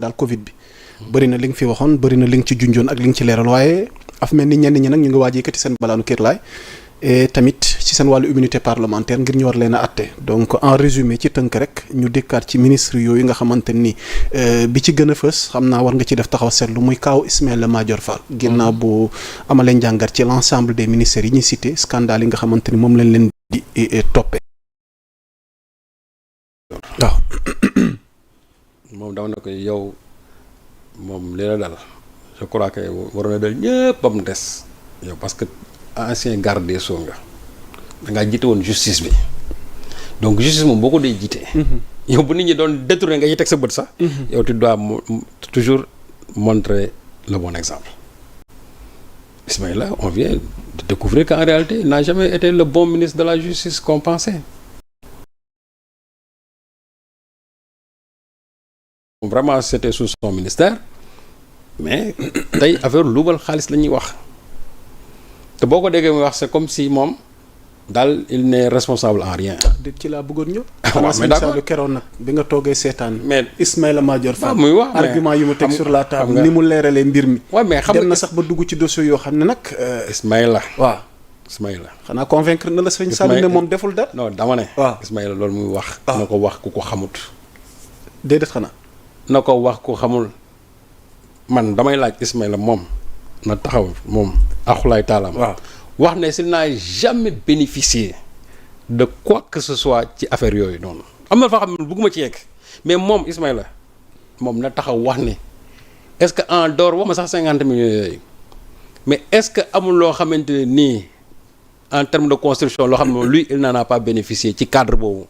daal Covid bi. bëri na li nga fi waxoon bëri na li nga ci junjoon ak li nga ci leeral waaye af mel ni ñenn ñi nag ñu ngi waaj yëkkati seen balaanu kër laay et tamit ci seen wàllu immunité parlementaire ngir ñu war leen a atte donc en résumé ci tënk rek ñu dikkaat ci ministre yooyu nga xamante ni bi ci gën a fës xam naa war nga ci def taxaw seetlu muy kaaw Ismaïla Madior Fall. ginnaaw bu amalee njàngat ci l'ensemble des ministères yi ñu cité scandale yi nga xamante ni moom lañ leen di toppee. waaw. moom dama ne ko yow moom li la dal je crois que waroon na dal ñëpp ba mu des yow parce que ancien garde des sceaux nga da ngaa jiite woon justice bi donc justice moom boo ko dee jiite. yow bu nit ñi doon détourné nga yi teg sa bët sax. yow tu dois toujours montrer le bon exemple. Ismaïla on vient de découvrir qu'en réalité il n'a jamais été le bon ministre de la justice qu'on pensait. Vraiment c'était sous son ministère mais tey affaire luubal xaalis la ñuy wax te boo ko déggee muy wax c'est comme si moom daal il n'est responsable en rien. dit ci laa bëggoon ñëw. waaw mais d'accord xanaa keroon nag bi nga toogee seetaan. mais Ismaïla Madior Fall muy wax argument yu mu teg sur la table ni mu leeralee mbir mi. waaw mais xam dem na sax ba dugg ci dossier yoo xam ne nag. Ismaïla. waaw Ismaïla. xanaa convaincre na la sëñ Saliou ne moom deful dara. non dama ne. waaw Ismaïla loolu muy wax. na ko wax ku ko xamut. déedéet xanaa. na ko wax ku xamul man damay laaj Ismaïla moom na taxaw moom axulaay taalaam. waaw wax ne s'il n'a jamais bénéficié de quoi que ce soit ci affaire yooyu noonu am na fa xam ne bëgguma ci yegg mais moom Ismaïla moom na taxaw wax ne est-ce que en dehors wax ma sax 50 millions yooyu mais est-ce que amul loo xamante ne nii en termes de construction loo xam ne lui il n'en a pas bénéficié ci cadre boobu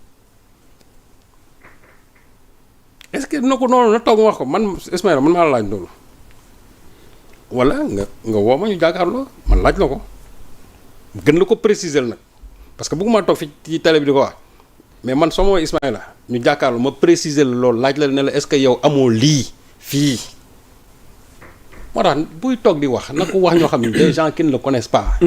est-ce que na ko noonu na toog wax ko man Ismaïla man maa la laaj loolu wala nga woo ma ñu jàkkaarloo man laaj la ko gën la ko préciser nag parce que bëgguma toog fi ci télé bi di ko wax mais man soo ma woo Ismaïla ñu jàkkaarloo ma préciser la loolu laaj la ne la est-ce que yow amoo lii fii moo tax buy toog di wax na ko wax ñoo xam ne des gens qui ne le connaissent pas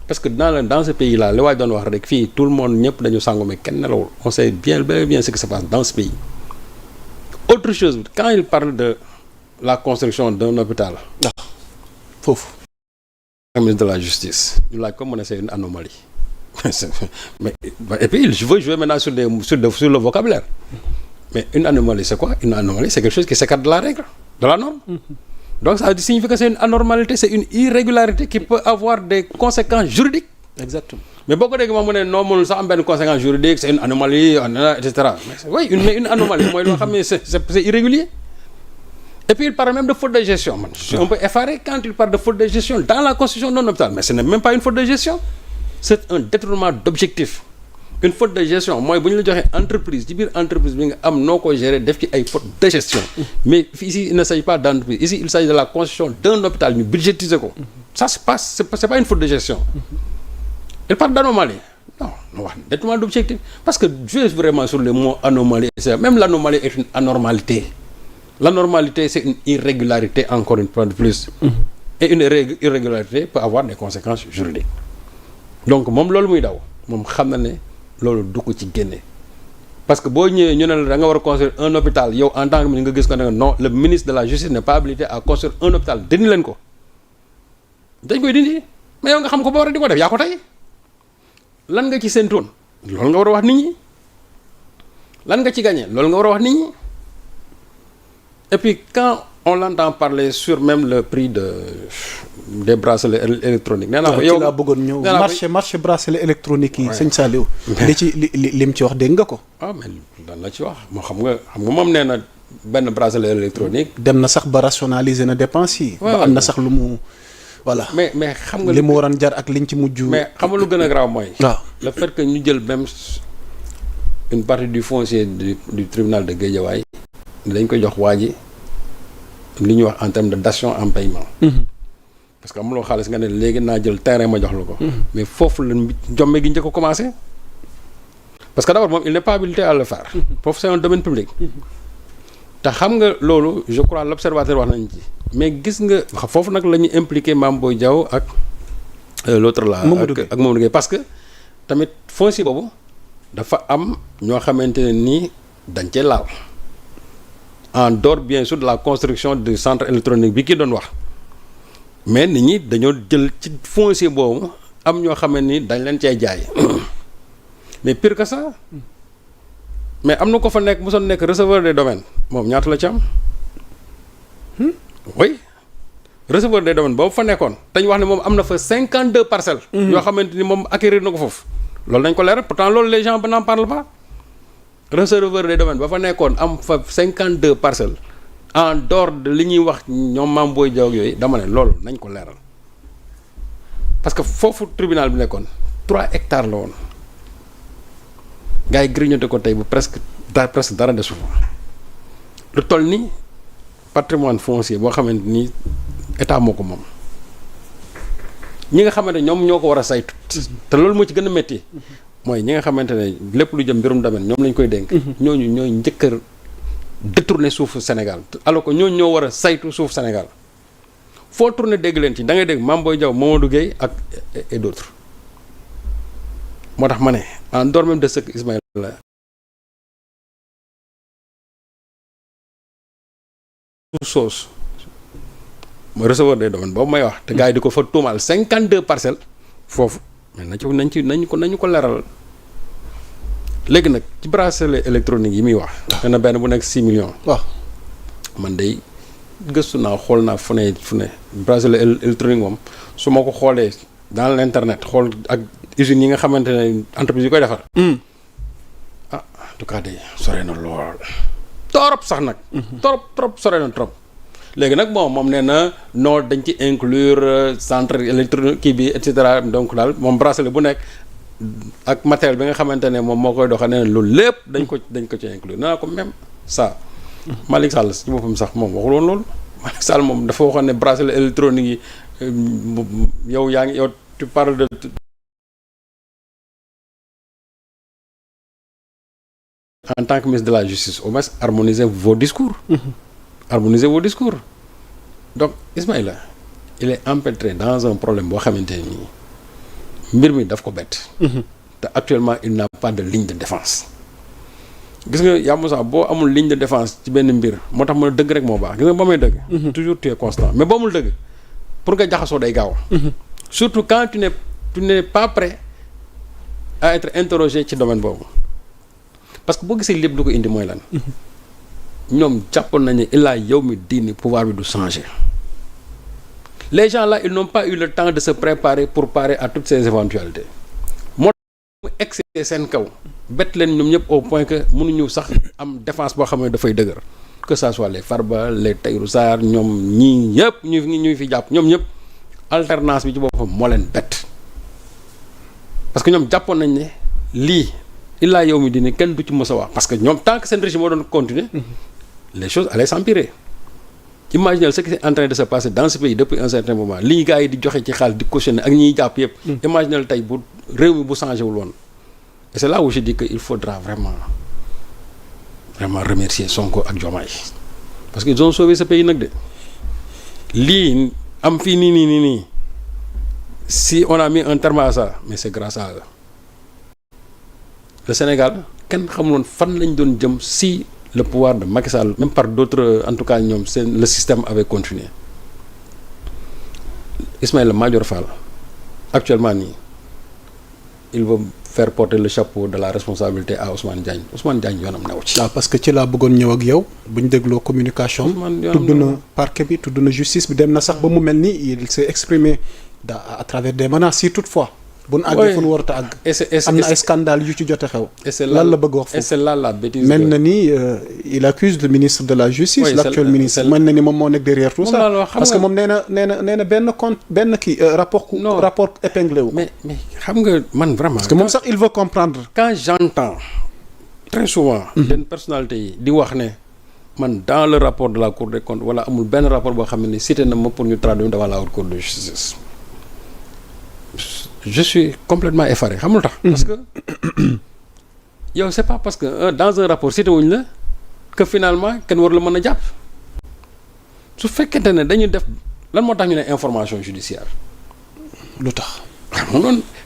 parce que dans ce pays là li waay doon wax rek fii tout le monde ñëpp dañu sangu mais kenn nelawul on sait bien ce qui se passe dans ce pays. Autre chose quand il parle de la construction d'un hôpital. foofu. ministre de la justice ñu laaj ko mu ne c'est une anomalie mais et puis je veux jouer maintenant sur le vocabulaire mais une anomalie c'est quoi? Une anomalie c'est quelque chose qui s'écarte de la règle, de la norme. Donc ça signifie que c'est une anormalité, c'est une irrégularité qui peut avoir des conséquences juridiques. Exactement. Mais beaucoup de gens disent non, mënul sax am benn conséquence juridique, c'est une anomalie, etc. Oui, une anomalie mooy loo xam ne c'est irrégulier. Et puis il parle même de faute de gestion. Man, je suis un peu effaré quand il parle de faute de gestion dans la constitution d'un hôpital. Mais ce n'est même pas une faute de gestion. C'est un détournement d'objectif. Une faute de gestion mooy bu ñu la joxee entreprise ci biir entreprise bi nga am noo ko gérer def ci ay faute de gestion. Mais ici il ne s'agit pas d'entreprise. Ici il s'agit de la construction d'un hôpital ñu budgétiser ko. Ça se passe, c'est pas une faute de gestion. Il parle d'anomalie. Non, détournement d'objectif. Parce que je suis vraiment sur le mot anomalie. Même l'anomalie est une anormalité. L'anormalité, c'est une irrégularité, encore une fois de plus. Et une irrégularité peut avoir des conséquences juridiques. Donc, moom loolu muy daw moom xam na ne loolu du ko ci génne. Parce que boo ñëwee ñu ne la da nga war a construire un hôpital yow en tant que ministre nga gis ko ne non le ministre de la justice n'est pas habilité à construire un hôpital dindi leen ko. dañ koy dindi mais yow nga xam ko ba war a di ko def yaa ko tey lan nga ci séentoon loolu nga war a wax nit ñi lan nga ci gagné loolu nga war a wax nit ñi. Et puis quand on l'entend parler sur même le prix des bracelets électroniques. nee naa ko yow ci laa bëggoon ñëw marché bracelet électronique yi. sëñ Saliou. li ci lim ci wax dégg nga ko. ah mais lan la ci wax moo xam nga moom nee na benn bracelet électronique. dem na sax ba rationaliser na dépense yi. ba am na sax lu mu voilà. mais xam nga li mu waroon jar ak liñ ci mujj. mais xam nga lu gën a grave mooy. waaw le fait que ñu jël même une partie du foncier du tribunal de Guédiawaye dañ koy jox waa ji li ñuy wax en termes de datation en paiement. parce que amuloo xaalis nga ne léegi naa jël terrain ma jox la ko. mais foofu la jomme gi njëkk a commencé. parce que d'abord moom il n'est pas habilité à le faire. foofu c'est un domaine public. te xam nga loolu je crois l'observateur wax nañ ci. mais gis nga foofu nag la ñu impliqué Mame Boye Diao ak l'autre là. ak Mamadou Gueye parce que tamit foncier boobu dafa am ñoo xamante ne nii dañ cee laal. en dehors bien sûr de la construction du centre électronique bi kii doon wax mais nit ñi dañoo jël ci foncier boobu am ñoo xam ne ni dañ leen cee jaay mais pire que ça mais am na ko fa nekk mosoon nekk receveur des domaines moom ñaata la ci am oui receveur des domaines boobu fa nekkoon dañ wax ne moom am na fa 52 parcelles. yoo xamante ni moom acquérir na ko foofu. loolu dañ ko leeral pourtant loolu les gens n'en parlent pas receveur des domaines ba fa nekkoon am fa 52 parcelles en dehors de li ñuy wax ñoom Mame Boye Diao yooyu dama ne loolu nañ ko leeral parce que foofu tribunal bi nekkoon 3 hectares la woon gars yi grignoté ko tey bu presque dara desu fa lu toll ni patrimoine foncier boo xamante ni état moo ko moom ñi nga xamante ñoom ñoo ko war a saytu te loolu moo ci gën a métti mooy ñi nga xamante ne lépp lu jëm mbirum domaine ñoom lañ koy dénk ñooñu ñooy njëkk a détourner suufu Sénégal alors que ñooñu ñoo war a saytu suuf Sénégal foo tourné dégg leen ci da ngay dégg Mame Boye Diao Mamadou Gueye ak et d'autres moo tax ma ne en dehors même de ce que Ismaïla soos mooy recevoir des domaines boobu may wax te gars yi di ko fa tuumaal 52 parcelles foofu mais nañu ko leeral léegi nag ci bracelet électronique yi muy wax nee na benn bu nekk 6 millions waaw man day gëstu naa xool naa fu ne bracelet électronique moom su ma ko xoolee dans l'internet xool ak usines yi nga xamante ne entreprise yi koy defar en tout cas de sore na lool torop sax nag trop sore na trop léegi nag bon moom nee na non dañ ci inclure centre électronique kii bi et cetera donc daal moom bracelet bu nekk ak matériel bi nga xamante ne moom moo koy doxal nee na loolu lépp dañ ko ci inclure nee naa ko même ça Malick Sall ci boppam sax moom waxul woon loolu Malick Sall moom dafa waxoon ne bracelet électronique yi yow tu parles de en tant que ministre de la justice au moins harmonisez vos discours donc Ismaïla il est empêtré dans un problème boo xamante ne nii mbir mi daf ko bett te actuellement il n'a pas de ligne de défense gis nga yaa Moussa boo amul ligne de défense ci benn mbir moo tax mën a dëgg rek moo baax gis nga ba may dëgg toujours tu es constant mais boo amul dëgg pour nga jaxasoo day gaaw surtout quand tu n'es pas prêt à être interrogé ci domaine boobu parce que boo gisee lépp lu ko indi mooy lan ñoom jàppoon nañu illaa yow mi diini pouvoir bi du changer les gens là ils n'ont pas eu le temps de se préparer pour parer à toutes ces éventualités moo tax mu excès seen kaw bett leen ñoom ñëpp au point que mënuñu sax am défense boo xam ne dafay dëgër que ça soit les Farba les Tahirou Sarr ñoom ñii ñëpp ñu fi jàpp ñoom ñëpp alternance bi ci boppam moo leen bett parce que ñoom jàppoon nañ ne lii illaa yow mi diini kenn du ci mës a wax parce que ñoom tant que seen régime moo doon continuer les choses allaient s'empirer. Imaginez ce qui est en train de se passer dans ce pays depuis un certain moment lii gars yi di joxe ci xaalis di cautionner ak ñiy jàpp yëpp. Imaginez tey bu réew mi bu changé wul woon. Et c'est là où je dis que il faudra vraiment remercier Sonko ak Diomaye parce que ils ont sauvé ce pays nag de lii am fii nii si on a mis un terme à ça mais c'est grâce à eux. Le Sénégal kenn xamuloon fan lañ doon jëm si. Le pouvoir de Macky Sall même par d'autres en tout cas ñoom le système avait continué Ismaïla Madior Fall actuellement nii il veut faire porter le chapeau de la responsabilité à Ousmane Diagne yoonam new ci. waaw parce que ci laa bëggoon ñëw ak yow bu ñu dégloo communication. tudd na parquet bi tudd na justice bi dem na sax ba mu mel ni il s'est exprimé à travers des menaces si toutefois. bu nu àggee fu nu warut a àgg. am na ay scandale yu ci jote xew. lan la bëgg wax foofu et c'est là la bêtise. mel na ni il accuse le ministre de la justice. Oui, l'actuel ministre mel na ni moom moo nekk derrière tout ça. parce que moom nee na benn compte benn kii rapport épinglé wu. mais xam nga man vraiment. parce que moom sax il veut comprendre. quand j'entends très souvent. benn personnalité yi di wax ne man dans le rapport de la Cour des comptes wala amul benn rapport boo xam ne cité na ma pour ñu traduire devant la Haute Cour de justice. Je suis complètement effaré xam nga lu tax. parce que yow c'est pas parce que dans un rapport cité wuñ la que finalement kenn war la mën a jàpp su fekkente ne dañuy def lan moo tax ñu ne information judiciaire. lu tax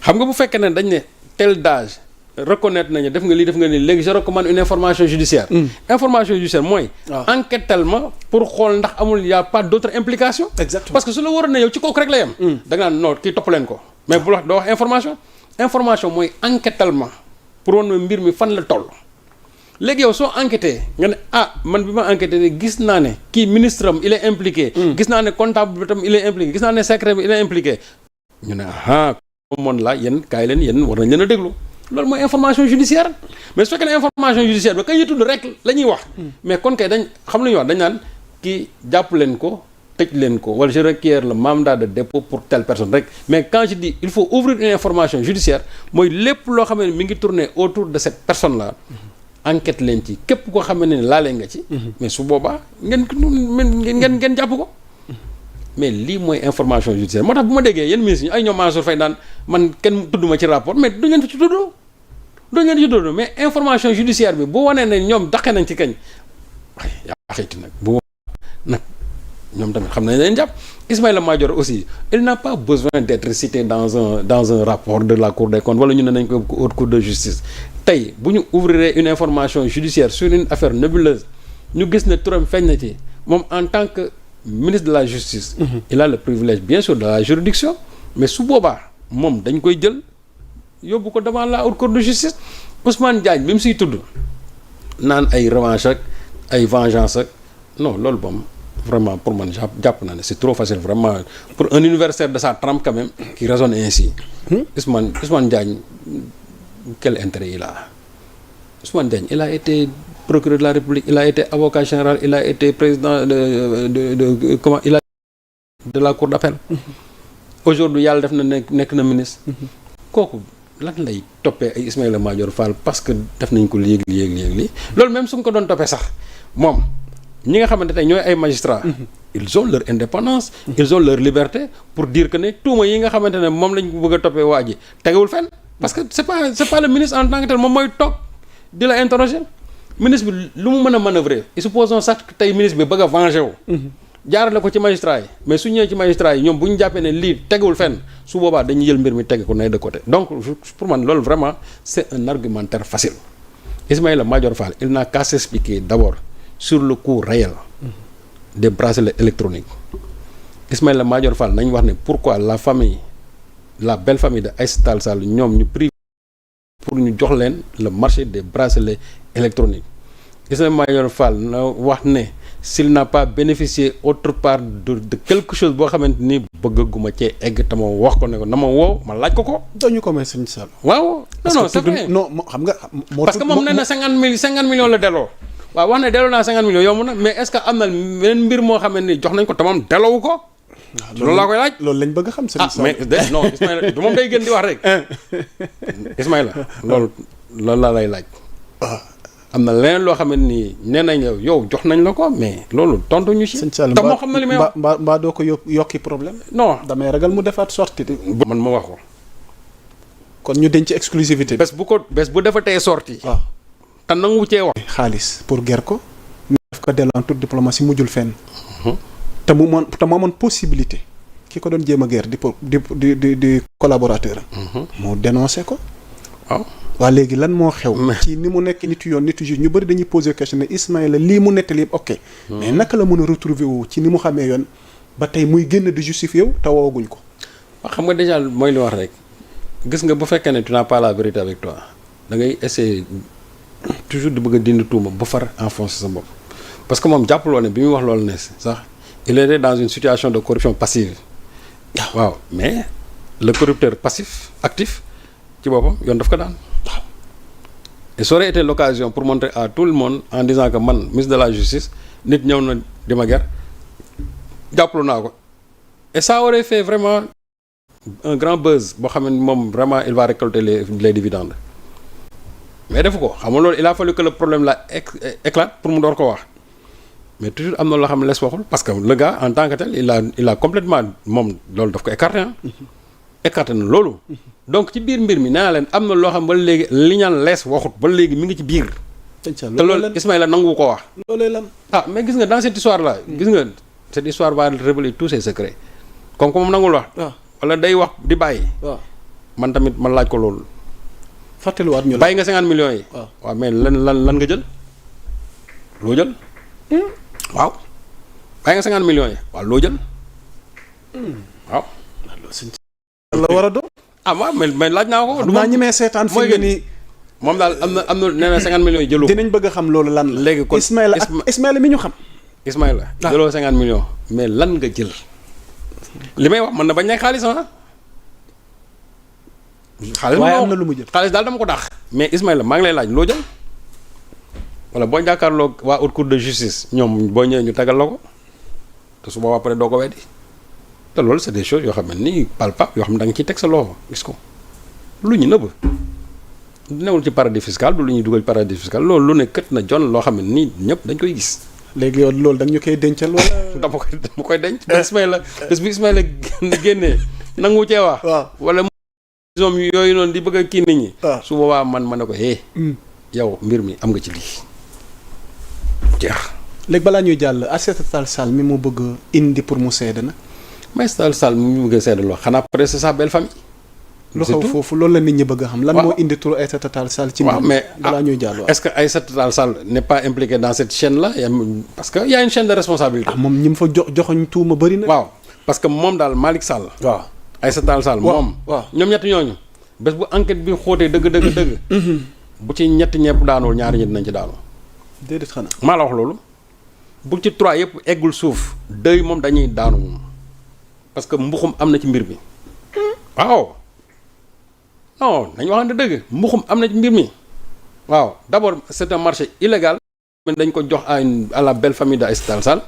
xam nga bu fekkee ne dañ ne tel d'âge reconnaître nañu def nga lii def nga nii léegi je recommande une information judiciaire. Information judiciaire mooy. enquête tellement pour xool ndax amul y a pas d'autre implication. Exactement. parce que su la waroon ne yow ci kooku rek la yem. da nga naan non kii topp leen ko mais bu wax doo wax information. information mooy enquête tellement pour woon mbir mi fan la toll. léegi yow soo enquêté nga ne man bi ma enquêté gis naa ne kii ministre am il est impliqué. gis naa ne comptable bi tam il est impliqué gis naa ne secrétaire bi il est impliqué. ñu ne moom la yéen kaay leen yéen war nañ leen a déglu. loolu mooy information judiciaire mais su fekkee ne information judiciaire ba kay ñu tudd rek la ñuy wax. mais kon kay dañ xam lu ñuy wax dañ naan kii jàpp leen ko tëj leen ko wala je requiers le mandat de dépôt pour telle personne rek mais quand je dis il faut ouvrir une information judiciaire mooy lépp loo xam ne mi ngi tourner autour de cette personne là. enquête leen ci képp koo xam ne laalee nga ci. mais su boobaa ngeen jàpp ko. mais lii mooy information judiciaire moo tax bu ma déggee yéen ministres yi ay ñoom Mansour Faye daan man kenn tudd ma ci rapport mais duñ leen ci tudd mais information judiciaire bi bu wanee ne ñoom daqe nañ ci kañ yaa xëyti nag bu nag ñoom tamit xam nañ leen jàpp Ismaïla Madior aussi il n'a pas besoin d'être cité dans un rapport de la Cour des comptes wala ñu ne nañ ko haute cour de justice tey bu ñu ouvrir une information judiciaire sur une affaire nébuleuse ñu gis ne turam feeñ na ci moom en tant que ministre de la justice. Il a le privilège bien sûr de la juridiction mais su boobaa moom dañ koy jël yóbbu ko devant la haute cour de justice Ousmane Diagne bi mu siy tudd naan ay revanche ak ay vengeance ak non loolu moom vraiment pour man jàpp naa ne c'est trop facile vraiment pour un universitaire de sa trempe quand même qui raisonne ainsi. Ousmane Diagne quel intérêt il a Ousmane Diagne il a été procureur de la République il a été avocat général il a été président de la cour d'appel. Aujourd'hui yàlla def na nekk na ministre. kooku lan lay toppee ay Ismaïla Madior Fall parce que def nañ ko léegi loolu même su ko doon toppee sax moom ñi nga xamante ne ñooy ay magistrats. ils ont leur indépendance. ils ont leur liberté pour dire que ne tuuma yi nga xamante ne moom lañ bëgg a toppee waa ji tegewul fenn parce que c'est pas le ministre en tant que tel moom mooy toog di la interroger. ministre bi lu mu mën a manœuvrer supposons sax tey ministre bi bëgg a venger wu. jaarale ko ci magistrat yi mais su ñëwee ci magistrat yi ñoom bu ñu jàppee ne lii tegewul fenn su boobaa dañuy jël mbir mi teg ko nay de côté donc pour man loolu vraiment c'est un argumentaire facile. Ismaïla Madior Fall il n'a qu'à s'expliquer d'abord sur le coût réel des bracelets électroniques. Ismaïla Madior Fall nañ wax ne pourquoi la belle famille de Aïssata Tall Sall ñoom ñu privé pour ñu jox leen le marché des bracelets électroniques. Ismaïla Madior Fall na wax ne s'il n'a pas bénéficié autre part de quelque chose boo xamante ni bëgguma cee egg te ma wax ko ne ko na ma woo ma laaj ko. dañu ko may sëñ Sall. waaw non c'est vrai non xam nga. parce que moom nee na 50 millions la delloo. waaw wax ne delloo naa 50 millions yomb na mais est-ce que am na beneen mbir moo xam ne jox nañ ko te moom delloowu ko. loolu laa koy laaj loolu lañ bëgg a xam sëñ Sall. mais non Ismaïla du moom day gën di wax rek. Ismaïla loolu laa lay laaj. am na leneen loo xam ne nii nee nañ yow jox nañ la ko mais loolu tontu ñu si. sëñ Sall te moo xam na li may wax mbaa doo ko yokki problème. non damay ragal mu defaat sortie. man ma wax ko. kon ñu denc exclusivité bi. bés bu defatee sortie. waaw te nangu cee wax. xaalis pour ger ko. ñu def ko dellu en toute diplomatie mujjul fenn. te mu amoon possibilité. ki ko doon jéem a ger di collaborateur am. mu dénoncé ko. waaw. waa léegi lan moo xew. ci ni mu nekk nitu yoon nitu juge ñu bëri dañuy poser question ne Ismaïla lii mu nettali yëpp ok. mais naka la mën a retrouver wu ci ni mu xamee yoon ba tey muy génn di justifier wu te wooguñ ko. waaw xam nga déjà mooy li wax rek gis nga bu fekkee ne tu n'as pas la vérité avec toi da ngay essayer toujours di bëgg a dindi tuuma ba far enfoncer sa bopp. parce que moom jàppaloo ne bi muy wax loolu ne sax il était dans une situation de corruption passive. waaw mais le corrupteur passif actif ci boppam yoon daf ko daan. et ça aurait été l'occasion pour montrer à tout le monde en disant que man ministre de la justice nit ñëw na di ma ger jàppalu naa ko et ça aurait fait vraiment un grand buzz boo xam ne moom vraiment il va récolter les dividendes mais defu ko xam nga loolu il a fallu que le problème là éclate pour mu door ko wax mais toujours am na loo xam ne les waxul parce que le gars en tant que tel il a complètement moom loolu daf ko écarté na loolu donc ci biir mbir mi naa leen am na loo xam ba léegi li ñaan lees waxut ba léegi mi ngi ci biir. te loolu Ismaïla nangu ko wax. loolee lan. mais gis nga dans cette histoire là. gis nga cette histoire va révéler tous ses secrets. comme que moom nangul wax. wala day wax di bàyyi. waaw man tamit man laaj ko loolu. fàttaliwaat ñu la. bàyyi nga 50 millions yi. waaw mais lan nga jël. loo jël. waaw bàyyi nga 50 millions yi waaw loo jël. waaw. la war a doon. waaw mais laaj naa ko. xam naa ñi may seetaan fi mu nii. moom daal am na nee na 50 millions yi jëloo. dinañ bëgg a xam loolu lan la. léegi kon Ismaïla mi ñu xam. Ismaïla jëloo 50 millions mais lan nga jël. li may wax mën na bañ nekk xaalis ah. xaalis waaye am na lu mu jël. xaalis daal dama ko dàq. mais Ismaïla maa ngi lay laaj loo jël. wala boo jàkkaarloo waa haute cour de justice ñoom boo ñëwee ñu tagal la ko te su boobaa pare doo ko weddi te loolu c'est des choses yoo xam ne nii palpable yoo xam ne da nga ciy teg sa loxo gis ko lu ñu nëbb newul ci paradis fiscal du lu ñuy dugal paradis fiscal loolu lu ne kët na jon loo xam ne nii ñëpp dañ koy gis. léegi yow loolu da nga ñu koy dencal wala. dama koy denc. Ismaïla bés bu Ismaïla génnee nangu cee wax. waaw wala ñoom yooyu noonu di bëgg a kii nit ñi. su boobaa man ma ne ko yow mbir mi am nga ci lii jeex. léegi balaa ñuy jàll Aïssata Tall Sall mi mu bëgg indi pour mu seede nag. Aïssata Tall Sall mi mu bëgg a seede loo xanaa après c'est sa belle famille. lu xaw foofu loolu la nit ñi bëgg a xam. lan moo indi turu Aïssata Tall Sall. ci waaw mais balaa ñuy jàll waaw. est-ce que Aïssata Tall Sall n'est pas impliqué dans cette chaîne là parce que y a une chaîne de responsabilité. moom ñi mu fa joxoñ tuuma bëri na. waaw parce que moom daal Malick Sall. waaw Aïssata Tall Sall. moom waaw ñoom ñett ñooñu. bés bu enquête bi xóotee dëgg. bu ci ñett ñepp daanul ñaari ñi dinañ ci daanu. déedéet xanaa. maa la wax loolu. bu ci 3 yëpp eggul suuf. 2 moom dañuy daanu moom. parce que mbuxum am na ci mbir mi. waaw. non nañu waxante dëgg mbuxum am na ci mbir mi. waaw d'abord c'est un marché illégal. mais dañ ko jox à la belle famille de Aïssata Tall Sall.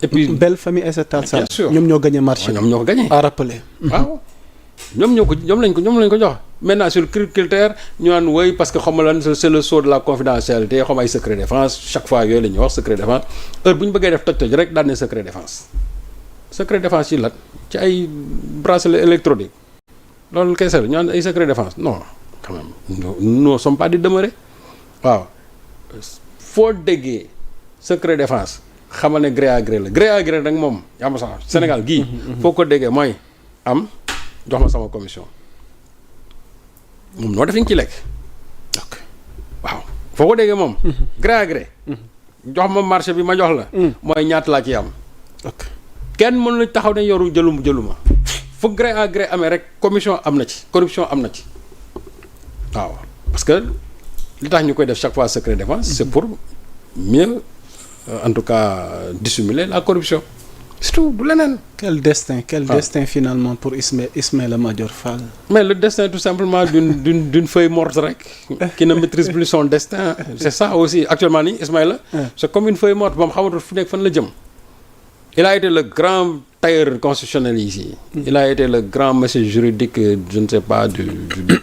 et puis belle famille Aïssata Tall Sall. bien sûr ñoom ñoo gagné marché. ñoom ñoo ko gagné. à rappeler. waaw. ñoom lañ ko jox maintenant sur le critère ñu naan woy parce que xam nga lan c'est le sceau de la confidentialité xam ay secret défense chaque fois yooyu la ñuy wax secret défense heure bu ñu bëggee def toj rek daan ne secret défense ci lat ci ay bracelet électronique loolu kese la ñu naan ay secret défense non quand même nous ne sommes pas di demeurer waaw foo déggee secret défense xamal ne gré à gré la gré à gré nag moom yaa ma sax Sénégal gii foo ko déggee mooy am jox ma sama commission moom noo def ñu ci lekk. ok waaw foo ko déggee moom. gré à gré. jox ma marché bi ma jox la. mooy ñaata laa ciy am. ok kenn mënu la taxaw ne yoru jëluma fu gré à gré amee rek commission am na ci corruption am na ci waaw parce que li tax ñu koy def chaque fois secret défense. c'est pour mieux en tout cas dissimuler la corruption. surtout du leneen. quel destin finalement pour Ismaïla Madior Fall. mais le destin tout simplement d'une feuille morte rek. qui ne maîtrise plus son destin. c'est ça aussi actuellement nii Ismaïla. c'est comme une feuille morte moom xamatul fu nekk fan la jëm. il a été le grand tailleur constitutionnel ici. il a été le grand monsieur juridique je ne sais pas du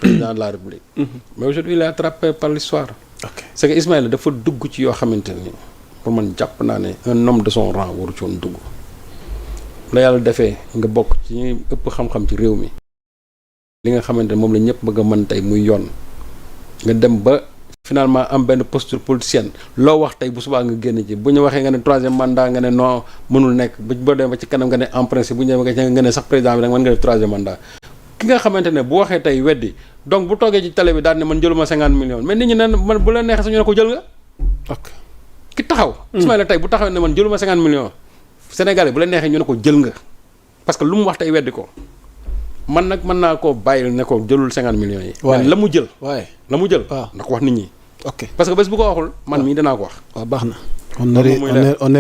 président de la République. mais aujourd'hui il est attrapé par l'histoire. c'est que Ismaïla dafa dugg ci yoo xamante ni pour man jàpp naa ne un homme de son rang waru ci woon dugg. la yàlla defee nga bokk ci ñuy ëpp xam-xam ci réew mi li nga xamante ne moom la ñëpp bëgg a mën tey muy yoon nga dem ba finalement am benn posture politicienne loo wax tey bu subaa nga génn ci bu ñu waxee nga ne 3e mandat nga ne non mënul nekk boo dem ba ci kanam nga ne en principe bu ñu demee nga ne sax président bi nag mën nga def 3e mandat ki nga xamante ne bu waxee tey weddi donc bu toogee ci télé bi daal ne man jëluma 50 millions mais nit ñi ne man bu la neexee sax ñu ne ko jël nga. ok ki taxaw. Ismaïla tey bu taxawee ne man jëluma 50 millions. Sénégalais bu la neexee ñu ne ko jël nga parce que lu mu wax tey weddi ko man nag mën naa koo bàyyil ne ko jëlul 50 millions yi. waaye la mu jël. waaye la mu jël. waaw na ko wax nit ñi. ok parce que bés bu ko waxul man mii danaa ko wax. waaw baax na. on